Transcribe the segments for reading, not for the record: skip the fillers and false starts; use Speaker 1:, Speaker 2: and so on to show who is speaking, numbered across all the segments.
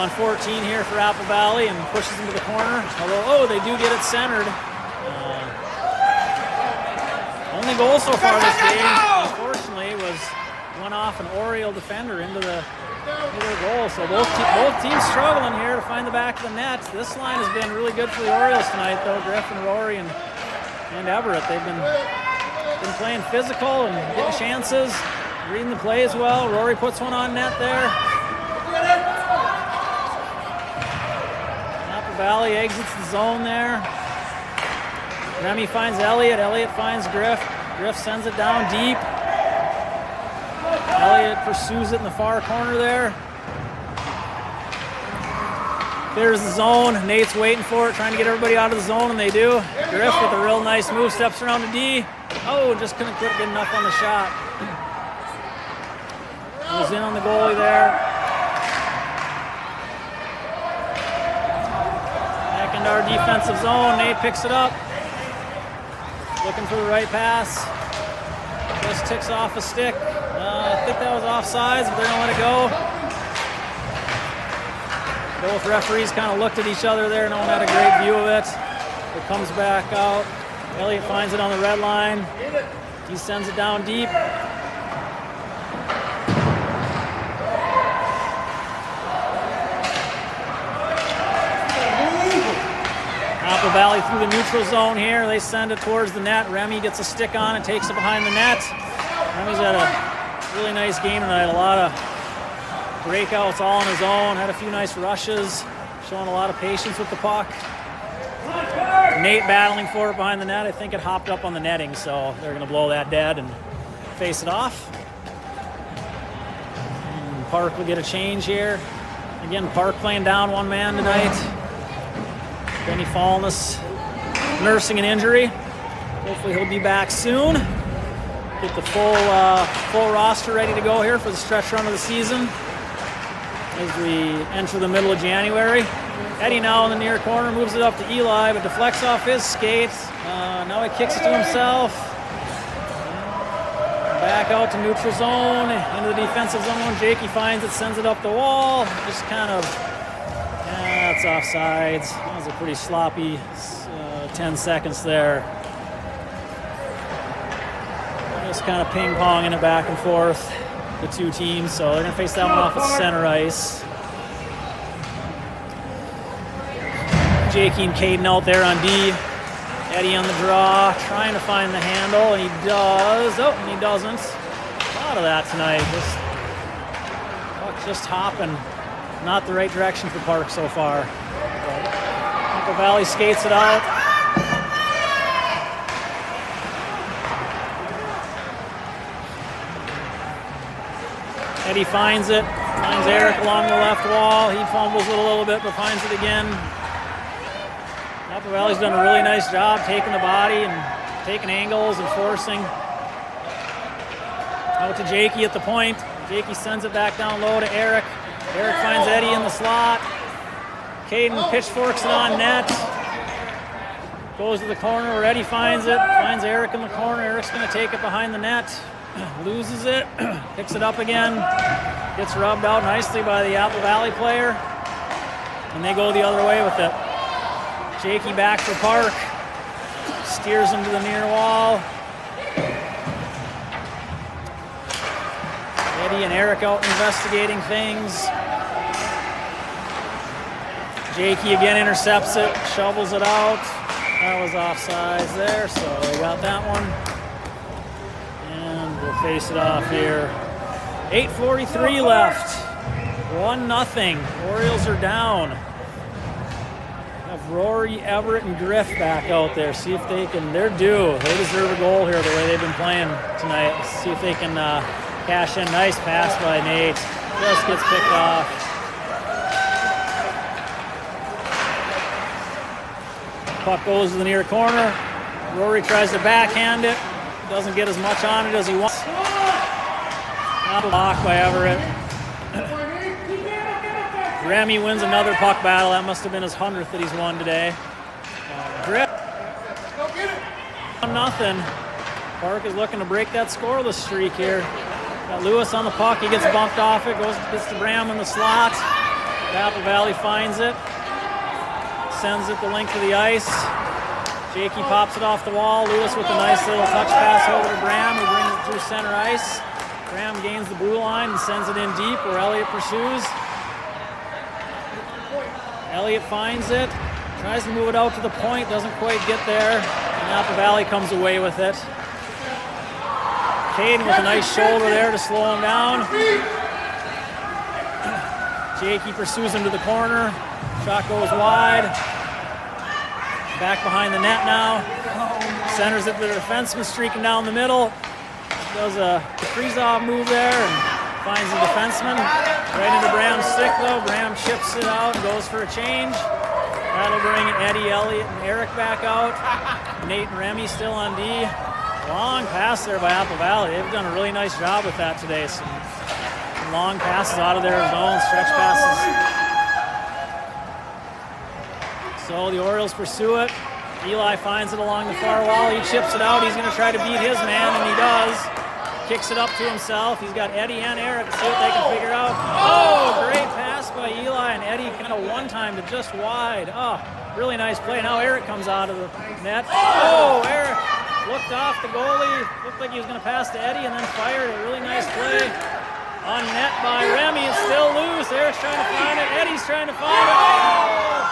Speaker 1: on 14 here for Apple Valley and pushes into the corner. Although, they do get it centered. Only goal so far this game, unfortunately, went off an Oriole defender into their goal. So both teams struggling here to find the back of the net. This line has been really good for the Orioles tonight, though. Griff and Rory and Everett, they've been playing physical and getting chances, reading the play as well. Rory puts one on net there. Apple Valley exits the zone there. Remy finds Elliott. Elliott finds Griff. Griff sends it down deep. Elliott pursues it in the far corner there. There's the zone. Nate's waiting for it, trying to get everybody out of the zone, and they do. Griff with a real nice move, steps around to D. Just couldn't get enough on the shot. Was in on the goalie there. Back into our defensive zone. Nate picks it up. Looking for the right pass. Just ticks off a stick. I think that was offsides, but they're going to let it go. Both referees kind of looked at each other there. No one had a great view of it. It comes back out. Elliott finds it on the red line. He sends it down deep. Apple Valley through the neutral zone here. They send it towards the net. Remy gets a stick on it, takes it behind the net. Remy's had a really nice game tonight. A lot of breakouts all on his own. Had a few nice rushes, showing a lot of patience with the puck. Nate battling for it behind the net. I think it hopped up on the netting, so they're going to blow that dead and face it off. And Park will get a change here. Again, Park playing down one man tonight. Benny Fallness nursing an injury. Hopefully he'll be back soon. Get the full roster ready to go here for the stretch run of the season as we enter the middle of January. Eddie now in the near corner moves it up to Eli, but deflects off his skate. Now he kicks it to himself. Back out to neutral zone, into the defensive zone. Jakey finds it, sends it up the wall. Just kind of, it's offsides. That was a pretty sloppy 10 seconds there. Just kind of ping-ponging it back and forth, the two teams. So they're going to face that one off at center ice. Jakey and Caden out there on D. Eddie on the draw, trying to find the handle, and he does. And he doesn't. A lot of that tonight. Just hopping. Not the right direction for Park so far. Apple Valley skates it out. Eddie finds it. Finds Eric along the left wall. He fumbles it a little bit, but finds it again. Apple Valley's done a really nice job taking the body and taking angles and forcing. Out to Jakey at the point. Jakey sends it back down low to Eric. Eric finds Eddie in the slot. Caden pitchforks it on net. Goes to the corner where Eddie finds it. Finds Eric in the corner. Eric's going to take it behind the net. Loses it. Picks it up again. Gets rubbed out nicely by the Apple Valley player. And they go the other way with it. Jakey back for Park. Steers him to the near wall. Eddie and Eric out investigating things. Jakey again intercepts it, shovels it out. That was offsides there, so they got that one. And we'll face it off here. 8:43 left. 1-0. Orioles are down. Have Rory, Everett, and Griff back out there. See if they can. They're due. They deserve a goal here the way they've been playing tonight. See if they can cash in. Nice pass by Nate. Just gets picked off. Puck goes to the near corner. Rory tries to backhand it. Doesn't get as much on it as he wants. Not blocked by Everett. Remy wins another puck battle. That must have been his 100th that he's won today. Griff. 1-0. Park is looking to break that scoreless streak here. Got Lewis on the puck. He gets bumped off it. Gets to Bram in the slot. Apple Valley finds it. Sends it the length of the ice. Jakey pops it off the wall. Lewis with a nice little touch pass over to Graham, who brings it through center ice. Graham gains the blue line and sends it in deep where Elliott pursues. Elliott finds it. Tries to move it out to the point. Doesn't quite get there. And Apple Valley comes away with it. Caden with a nice shoulder there to slow him down. Jakey pursues him to the corner. Shot goes wide. Back behind the net now. Centers it to the defenseman streaking down the middle. Does a Kaprizov move there and finds the defenseman. Right into Graham's stick though. Graham chips it out and goes for a change. That'll bring Eddie, Elliott, and Eric back out. Nate and Remy still on D. Long pass there by Apple Valley. They've done a really nice job with that today. Some long passes out of their zone, stretch passes. So the Orioles pursue it. Eli finds it along the far wall. He chips it out. He's going to try to beat his man, and he does. Kicks it up to himself. He's got Eddie and Eric to see what they can figure out. Oh, great pass by Eli, and Eddie kind of one time to just wide. Oh, really nice play. Now Eric comes out of the net. Oh, Eric looked off the goalie. Looked like he was going to pass to Eddie and then fired. A really nice play. On net by Remy. It's still loose. Eric's trying to find it. Eddie's trying to find it. Oh!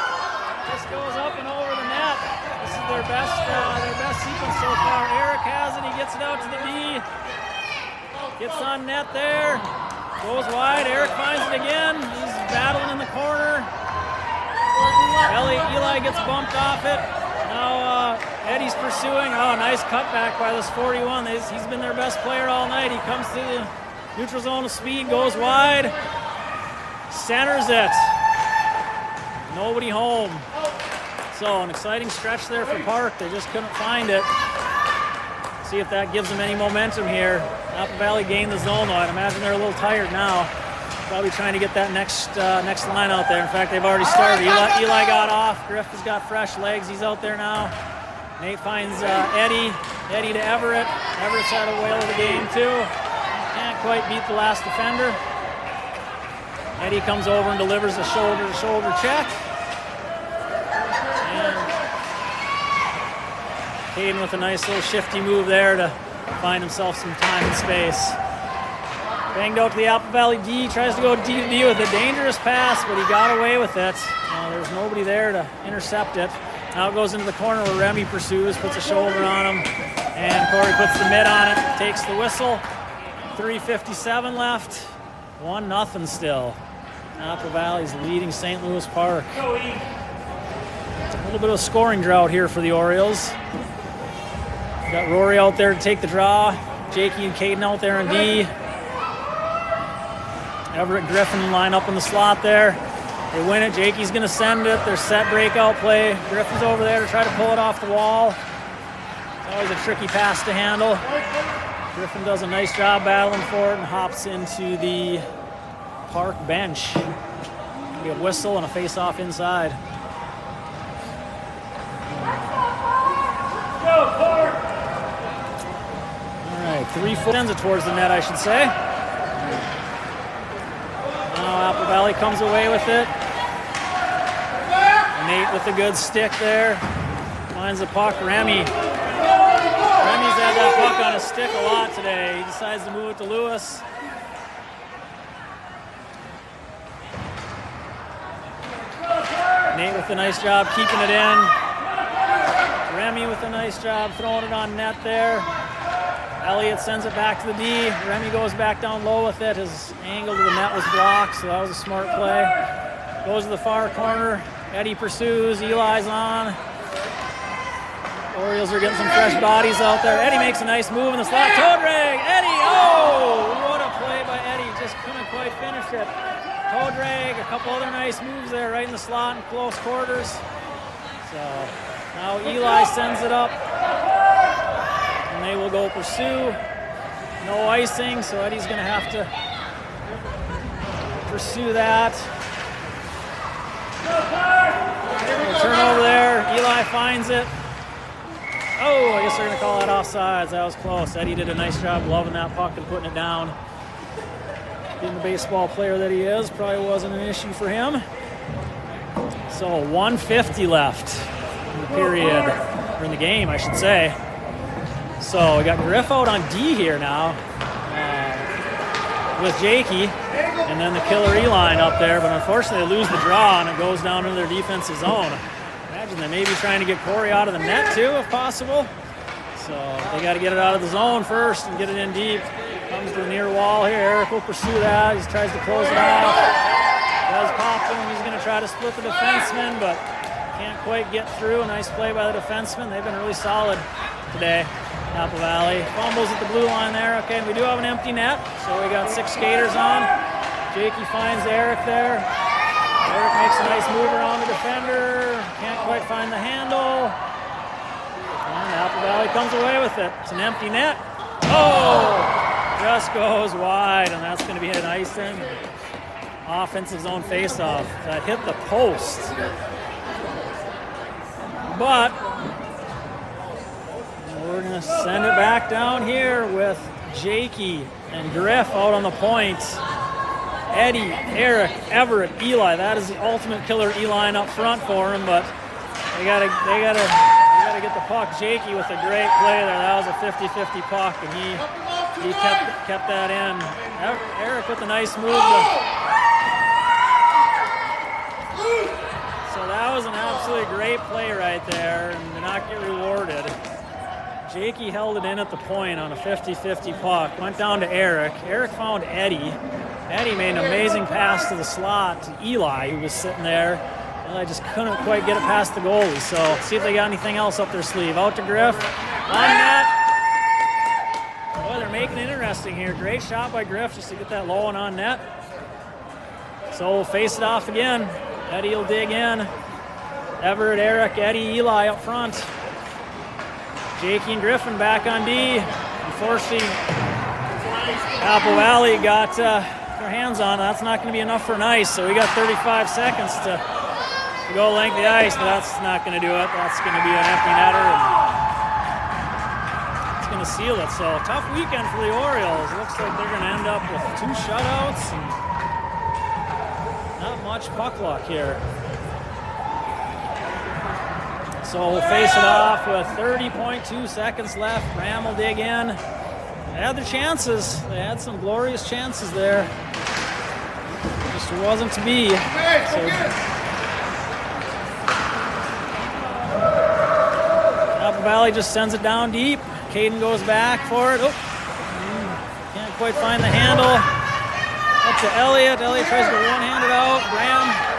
Speaker 1: Just goes up and over the net. This is their best sequence so far. Eric has it. He gets it out to the D. Gets on net there. Goes wide. Eric finds it again. He's battling in the corner. Eli gets bumped off it. Now Eddie's pursuing. Oh, nice cutback by this 41. He's been their best player all night. He comes to the neutral zone of speed, goes wide, centers it. Nobody home. So an exciting stretch there for Park. They just couldn't find it. See if that gives them any momentum here. Apple Valley gained the zone though. I'd imagine they're a little tired now. Probably trying to get that next line out there. In fact, they've already started. Eli got off. Griff has got fresh legs. He's out there now. Nate finds Eddie. Eddie to Everett. Everett's had a whale of the game too. Can't quite beat the last defender. Eddie comes over and delivers a shoulder-to-shoulder check. And Caden with a nice little shifty move there to find himself some time and space. Banged out to the Apple Valley D. Tries to go D to D with a dangerous pass, but he got away with it. There's nobody there to intercept it. Now it goes into the corner where Remy pursues, puts a shoulder on him, and Corey puts the mitt on it, takes the whistle. 3:57 left, 1-0 still. Apple Valley's leading St. Louis Park. A little bit of a scoring drought here for the Orioles. Got Rory out there to take the draw. Jakey and Caden out there in D. Everett Griffin line up in the slot there. They win it. Jakey's going to send it. Their set breakout play. Griffin's over there to try to pull it off the wall. It's always a tricky pass to handle. Griffin does a nice job battling for it and hops into the Park bench. Be a whistle and a face-off inside. All right, 3 foot ends it towards the net, I should say. Now Apple Valley comes away with it. Nate with a good stick there. Finds the puck. Remy's had that puck on his stick a lot today. He decides to move it to Lewis. Nate with a nice job keeping it in. Remy with a nice job throwing it on net there. Elliott sends it back to the D. Remy goes back down low with it. His angle to the net was blocked, so that was a smart play. Goes to the far corner. Eddie pursues. Eli's on. Orioles are getting some fresh bodies out there. Eddie makes a nice move in the slot. Toe drag. Eddie. Oh, what a play by Eddie. Just couldn't quite finish it. Toe drag. A couple other nice moves there right in the slot in close quarters. So now Eli sends it up. And they will go pursue. No icing, so Eddie's going to have to pursue that. Turnover there. Eli finds it. Oh, I guess they're going to call that offsides. That was close. Eddie did a nice job loving that puck and putting it down. Being the baseball player that he is, probably wasn't an issue for him. So 1:50 left in the period, or in the game, I should say. So we got Griff out on D here now with Jakey, and then the killer E-line up there, but unfortunately they lose the draw and it goes down into their defensive zone. Imagine they may be trying to get Corey out of the net too, if possible. So they got to get it out of the zone first and get it in deep. Comes to the near wall here. Eric will pursue that. He tries to close it off. Does pop him. He's going to try to split the defenseman, but can't quite get through. Nice play by the defenseman. They've been really solid today. Apple Valley fumbles at the blue line there. Okay, we do have an empty net, so we got 6 skaters on. Jakey finds Eric there. Eric makes a nice move around the defender. Can't quite find the handle. And Apple Valley comes away with it. It's an empty net. Oh! Just goes wide, and that's going to be an icing. Offensive zone faceoff that hit the post. But we're going to send it back down here with Jakey and Griff out on the points. Eddie, Eric, Everett, Eli. That is the ultimate killer E-line up front for him, but they gotta get the puck. Jakey with a great play there. That was a 50-50 puck, and he kept that in. Eric with a nice move. So that was an absolutely great play right there, and did not get rewarded. Jakey held it in at the point on a 50-50 puck. Went down to Eric. Eric found Eddie. Eddie made an amazing pass to the slot to Eli, who was sitting there. Eli just couldn't quite get it past the goalie. So let's see if they got anything else up their sleeve. Out to Griff. On net. Boy, they're making it interesting here. Great shot by Griff just to get that low and on net. So we'll face it off again. Eddie will dig in. Everett, Eric, Eddie, Eli up front. Jakey and Griffin back on D. Unfortunately, Apple Valley got their hands on it. That's not going to be enough for an ice, so we got 35 seconds to go length the ice, but that's not going to do it. That's going to be an empty netter, and it's going to seal it. So tough weekend for the Orioles. Looks like they're going to end up with 2 shutouts and not much puck luck here. So we'll face it off with 30.2 seconds left. Ram will dig in. They had their chances. They had some glorious chances there. Just wasn't to be. So Apple Valley just sends it down deep. Caden goes back for it. Oh, can't quite find the handle. Up to Elliott. Elliott tries to one-hand it out. Graham.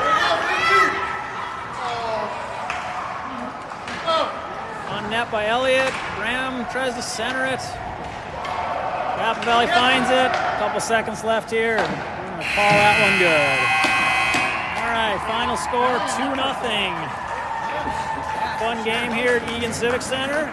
Speaker 1: On net by Elliott. Graham tries to center it. Apple Valley finds it. A couple seconds left here. We're going to call that one good. All right, final score 2-0. Fun game here at Egan Civic Center.